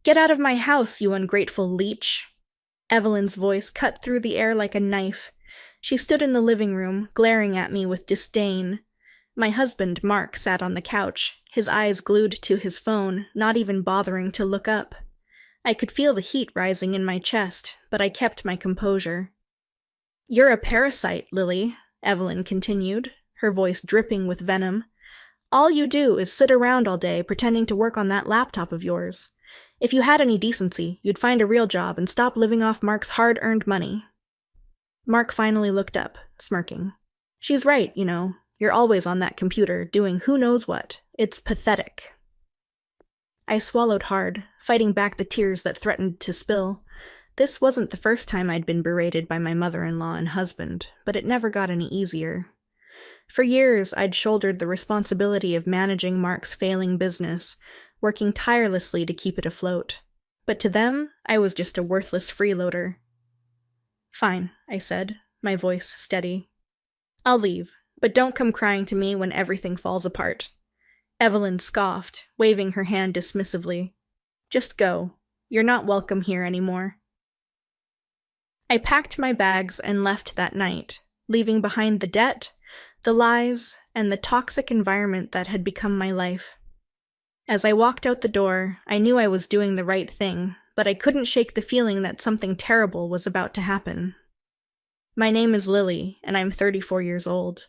"Get out of my house, you ungrateful leech!" Evelyn's voice cut through the air like a knife. She stood in the living room, glaring at me with disdain. My husband, Mark, sat on the couch, his eyes glued to his phone, not even bothering to look up. I could feel the heat rising in my chest, but I kept my composure. "You're a parasite, Lily," Evelyn continued, her voice dripping with venom. "All you do is sit around all day pretending to work on that laptop of yours. If you had any decency, you'd find a real job and stop living off Mark's hard-earned money." Mark finally looked up, smirking. "She's right, you know. You're always on that computer, doing who knows what. It's pathetic." I swallowed hard, fighting back the tears that threatened to spill. This wasn't the first time I'd been berated by my mother-in-law and husband, but it never got any easier. For years, I'd shouldered the responsibility of managing Mark's failing business, working tirelessly to keep it afloat. But to them, I was just a worthless freeloader. "Fine," I said, my voice steady. "I'll leave, but don't come crying to me when everything falls apart." Evelyn scoffed, waving her hand dismissively. "Just go. You're not welcome here anymore." I packed my bags and left that night, leaving behind the debt, the lies, and the toxic environment that had become my life. As I walked out the door, I knew I was doing the right thing, but I couldn't shake the feeling that something terrible was about to happen. My name is Lily, and I'm 34 years old.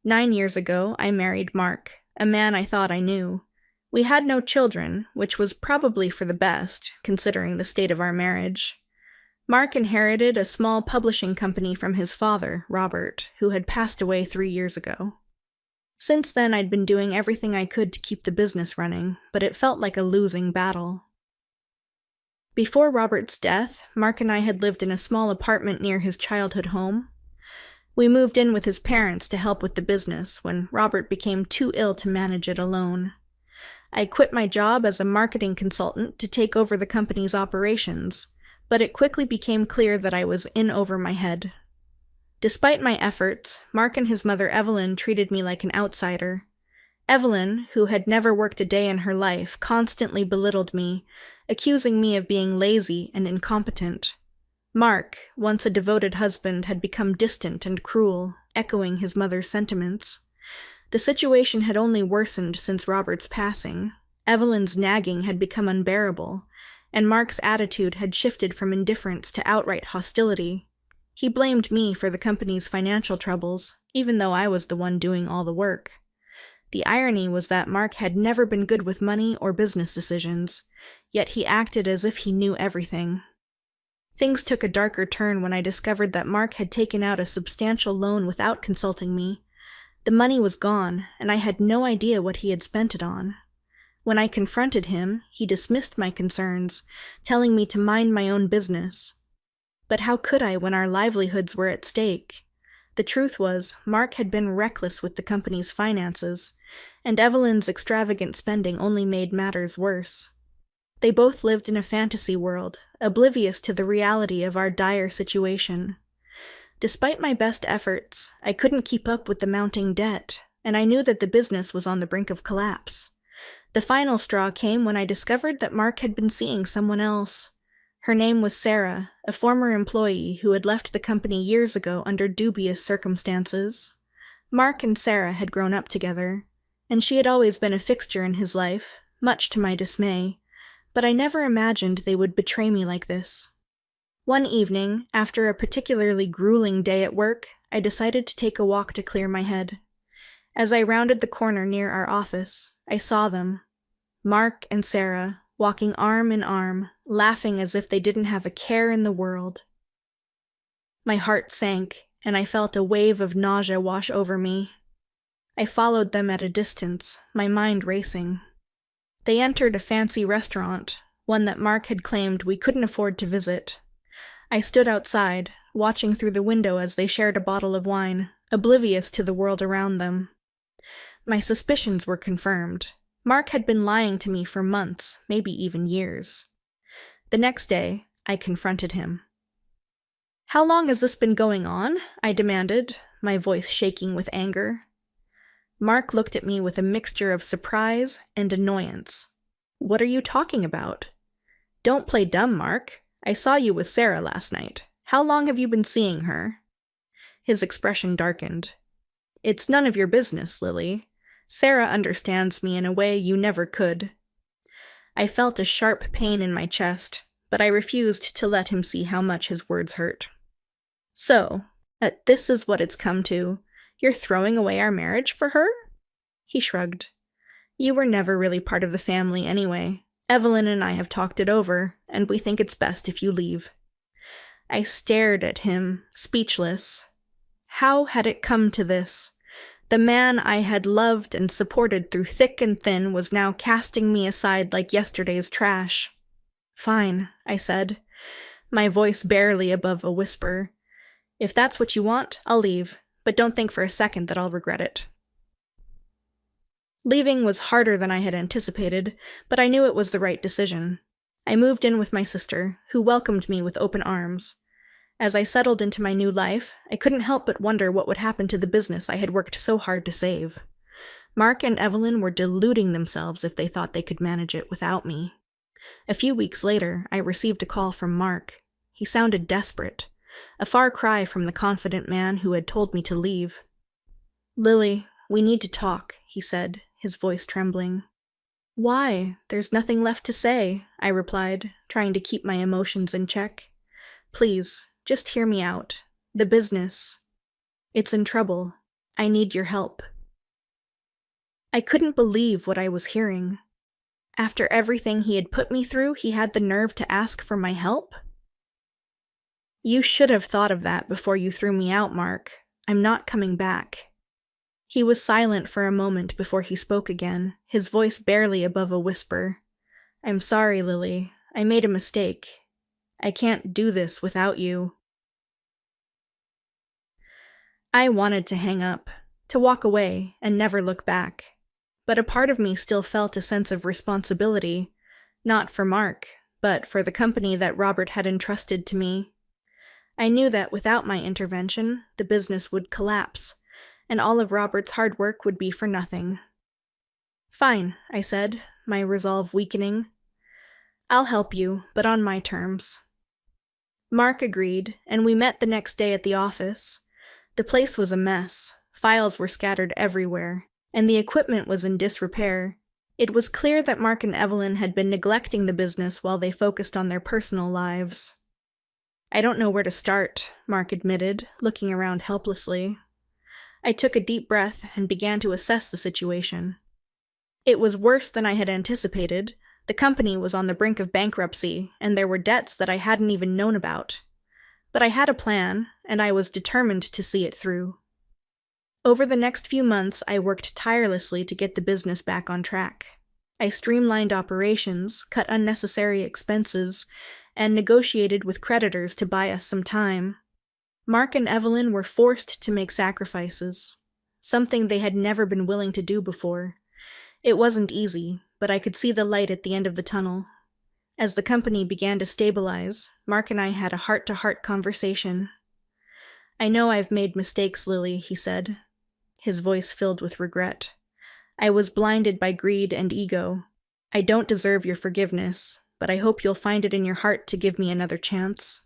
9 years ago, I married Mark, a man I thought I knew. We had no children, which was probably for the best, considering the state of our marriage. Mark inherited a small publishing company from his father, Robert, who had passed away 3 years ago. Since then, I'd been doing everything I could to keep the business running, but it felt like a losing battle. Before Robert's death, Mark and I had lived in a small apartment near his childhood home. We moved in with his parents to help with the business when Robert became too ill to manage it alone. I quit my job as a marketing consultant to take over the company's operations, but it quickly became clear that I was in over my head. Despite my efforts, Mark and his mother Evelyn treated me like an outsider. Evelyn, who had never worked a day in her life, constantly belittled me, accusing me of being lazy and incompetent. Mark, once a devoted husband, had become distant and cruel, echoing his mother's sentiments. The situation had only worsened since Robert's passing. Evelyn's nagging had become unbearable, and Mark's attitude had shifted from indifference to outright hostility. He blamed me for the company's financial troubles, even though I was the one doing all the work. The irony was that Mark had never been good with money or business decisions, yet he acted as if he knew everything. Things took a darker turn when I discovered that Mark had taken out a substantial loan without consulting me. The money was gone, and I had no idea what he had spent it on. When I confronted him, he dismissed my concerns, telling me to mind my own business. But how could I when our livelihoods were at stake? The truth was, Mark had been reckless with the company's finances, and Evelyn's extravagant spending only made matters worse. They both lived in a fantasy world, oblivious to the reality of our dire situation. Despite my best efforts, I couldn't keep up with the mounting debt, and I knew that the business was on the brink of collapse. The final straw came when I discovered that Mark had been seeing someone else. Her name was Sarah, a former employee who had left the company years ago under dubious circumstances. Mark and Sarah had grown up together, and she had always been a fixture in his life, much to my dismay, but I never imagined they would betray me like this. One evening, after a particularly grueling day at work, I decided to take a walk to clear my head. As I rounded the corner near our office, I saw them, Mark and Sarah, walking arm in arm, laughing as if they didn't have a care in the world. My heart sank, and I felt a wave of nausea wash over me. I followed them at a distance, my mind racing. They entered a fancy restaurant, one that Mark had claimed we couldn't afford to visit. I stood outside, watching through the window as they shared a bottle of wine, oblivious to the world around them. My suspicions were confirmed. Mark had been lying to me for months, maybe even years. The next day, I confronted him. "How long has this been going on?" I demanded, my voice shaking with anger. Mark looked at me with a mixture of surprise and annoyance. "What are you talking about?" Don't play dumb, Mark. I saw you with Sarah last night. How long have you been seeing her? His expression darkened. It's none of your business, Lily. Sarah understands me in a way you never could. I felt a sharp pain in my chest, but I refused to let him see how much his words hurt. So, this is what it's come to. You're throwing away our marriage for her? He shrugged. You were never really part of the family anyway. Evelyn and I have talked it over, and we think it's best if you leave. I stared at him, speechless. How had it come to this? The man I had loved and supported through thick and thin was now casting me aside like yesterday's trash. Fine, I said, my voice barely above a whisper. If that's what you want, I'll leave, but don't think for a second that I'll regret it. Leaving was harder than I had anticipated, but I knew it was the right decision. I moved in with my sister, who welcomed me with open arms. As I settled into my new life, I couldn't help but wonder what would happen to the business I had worked so hard to save. Mark and Evelyn were deluding themselves if they thought they could manage it without me. A few weeks later, I received a call from Mark. He sounded desperate, a far cry from the confident man who had told me to leave. Lily, we need to talk, he said, his voice trembling. Why? There's nothing left to say, I replied, trying to keep my emotions in check. Please, just hear me out. The business. It's in trouble. I need your help. I couldn't believe what I was hearing. After everything he had put me through, he had the nerve to ask for my help? You should have thought of that before you threw me out, Mark. I'm not coming back. He was silent for a moment before he spoke again, his voice barely above a whisper. I'm sorry, Lily. I made a mistake. I can't do this without you. I wanted to hang up, to walk away and never look back. But a part of me still felt a sense of responsibility, not for Mark, but for the company that Robert had entrusted to me. I knew that without my intervention, the business would collapse, and all of Robert's hard work would be for nothing. Fine, I said, my resolve weakening. I'll help you, but on my terms. Mark agreed, and we met the next day at the office. The place was a mess. Files were scattered everywhere, and the equipment was in disrepair. It was clear that Mark and Evelyn had been neglecting the business while they focused on their personal lives. I don't know where to start, Mark admitted, looking around helplessly. I took a deep breath and began to assess the situation. It was worse than I had anticipated. The company was on the brink of bankruptcy, and there were debts that I hadn't even known about. But I had a plan, and I was determined to see it through. Over the next few months, I worked tirelessly to get the business back on track. I streamlined operations, cut unnecessary expenses, and negotiated with creditors to buy us some time. Mark and Evelyn were forced to make sacrifices, something they had never been willing to do before. It wasn't easy, but I could see the light at the end of the tunnel. As the company began to stabilize, Mark and I had a heart-to-heart conversation. I know I've made mistakes, Lily, he said, his voice filled with regret. I was blinded by greed and ego. I don't deserve your forgiveness, but I hope you'll find it in your heart to give me another chance.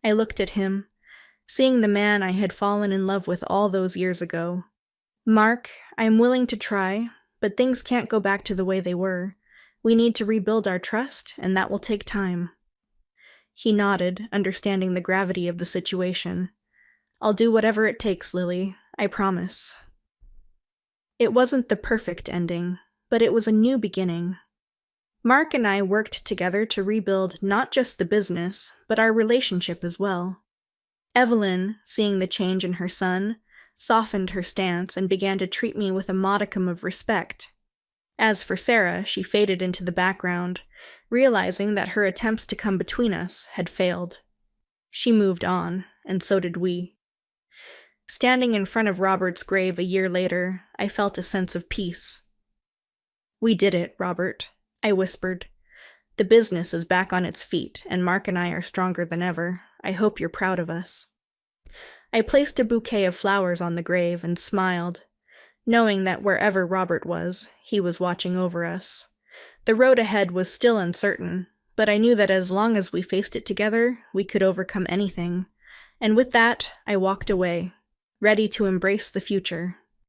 I looked at him, seeing the man I had fallen in love with all those years ago. Mark, I'm willing to try, but things can't go back to the way they were. We need to rebuild our trust, and that will take time. He nodded, understanding the gravity of the situation. I'll do whatever it takes, Lily. I promise. It wasn't the perfect ending, but it was a new beginning. Mark and I worked together to rebuild not just the business, but our relationship as well. Evelyn, seeing the change in her son, softened her stance and began to treat me with a modicum of respect. As for Sarah, she faded into the background, realizing that her attempts to come between us had failed. She moved on, and so did we. Standing in front of Robert's grave a year later, I felt a sense of peace. We did it, Robert, I whispered. The business is back on its feet, and Mark and I are stronger than ever. I hope you're proud of us. I placed a bouquet of flowers on the grave and smiled, knowing that wherever Robert was, he was watching over us. The road ahead was still uncertain, but I knew that as long as we faced it together, we could overcome anything. And with that, I walked away, ready to embrace the future.